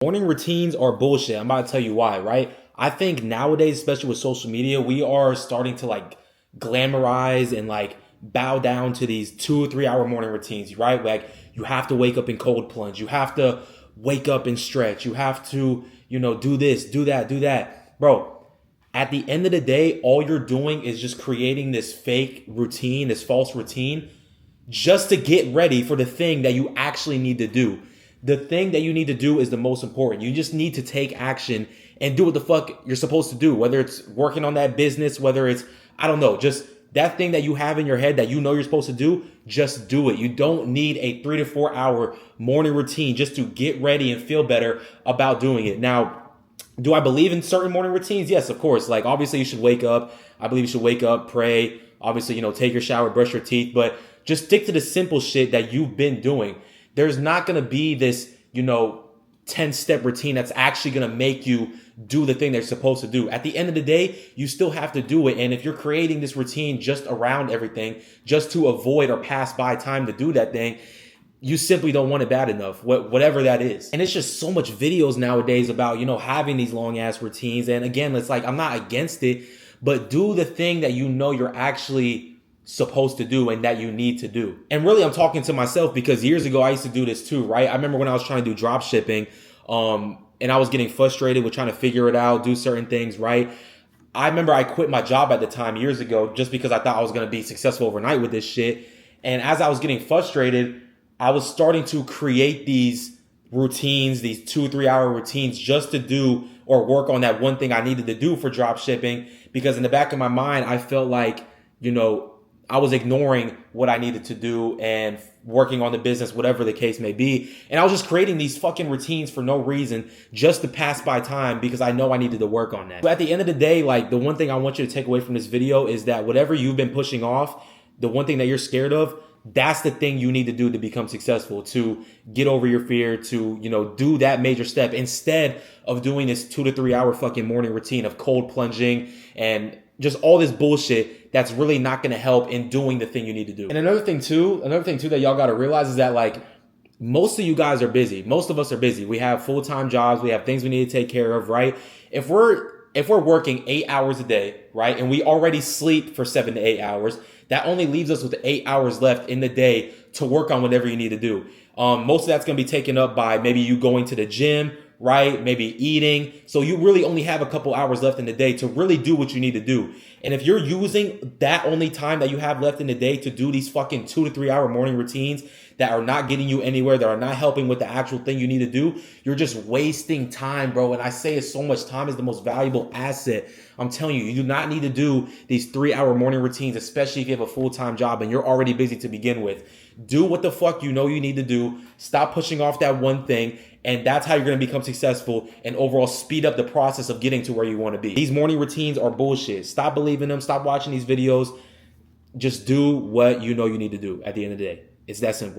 Morning routines are bullshit. I'm about to tell you why, right? I think nowadays, especially with social media, we are starting to like glamorize and like bow down to these 2 or 3 hour morning routines, right? Like you have to wake up and cold plunge. You have to wake up and stretch. You have to, do this, do that, do that. Bro, at the end of the day, all you're doing is just creating this fake routine, this false routine, just to get ready for the thing that you actually need to do. The thing that you need to do is the most important. You just need to take action and do what the fuck you're supposed to do, whether it's working on that business, whether it's, I don't know, just that thing that you have in your head that you know you're supposed to do, just do it. You don't need a 3 to 4 hour morning routine just to get ready and feel better about doing it. Now, do I believe in certain morning routines? Yes, of course. Like, obviously, you should wake up. I believe you should wake up, pray, obviously, take your shower, brush your teeth, but just stick to the simple shit that you've been doing. There's not going to be this, 10-step routine that's actually going to make you do the thing they're supposed to do. At the end of the day, you still have to do it. And if you're creating this routine just around everything, just to avoid or pass by time to do that thing, you simply don't want it bad enough, whatever that is. And it's just so much videos nowadays about, having these long ass routines. And again, it's like, I'm not against it, but do the thing that you're actually supposed to do and that you need to do. And really, I'm talking to myself because years ago I used to do this too, right? I remember when I was trying to do drop shipping, and I was getting frustrated with trying to figure it out, do certain things, right? I remember I quit my job at the time years ago just because I thought I was going to be successful overnight with this shit. And as I was getting frustrated, I was starting to create these routines, these 2 or 3 hour routines just to do or work on that one thing I needed to do for drop shipping, because in the back of my mind, I felt like, I was ignoring what I needed to do and working on the business, whatever the case may be. And I was just creating these fucking routines for no reason, just to pass by time because I know I needed to work on that. But at the end of the day, like, the one thing I want you to take away from this video is that whatever you've been pushing off, the one thing that you're scared of, that's the thing you need to do to become successful, to get over your fear, to, do that major step instead of doing this 2 to 3 hour fucking morning routine of cold plunging and just all this bullshit that's really not going to help in doing the thing you need to do. And another thing too that y'all got to realize is that, like, most of you guys are busy. Most of us are busy. We have full-time jobs. We have things we need to take care of, right? If we're working 8 hours a day, right, and we already sleep for 7 to 8 hours, that only leaves us with 8 hours left in the day to work on whatever you need to do. Most of that's going to be taken up by maybe you going to the gym, right? Maybe eating. So you really only have a couple hours left in the day to really do what you need to do. And if you're using that only time that you have left in the day to do these fucking 2 to 3 hour morning routines that are not getting you anywhere, that are not helping with the actual thing you need to do, you're just wasting time, bro. And I say it so much, time is the most valuable asset. I'm telling you, you do not need to do these 3 hour morning routines, especially if you have a full-time job and you're already busy to begin with. Do what the fuck you know you need to do. Stop pushing off that one thing. And that's how you're going to become successful and overall speed up the process of getting to where you want to be. These morning routines are bullshit. Stop believing them. Stop watching these videos. Just do what you know you need to do at the end of the day. It's that simple.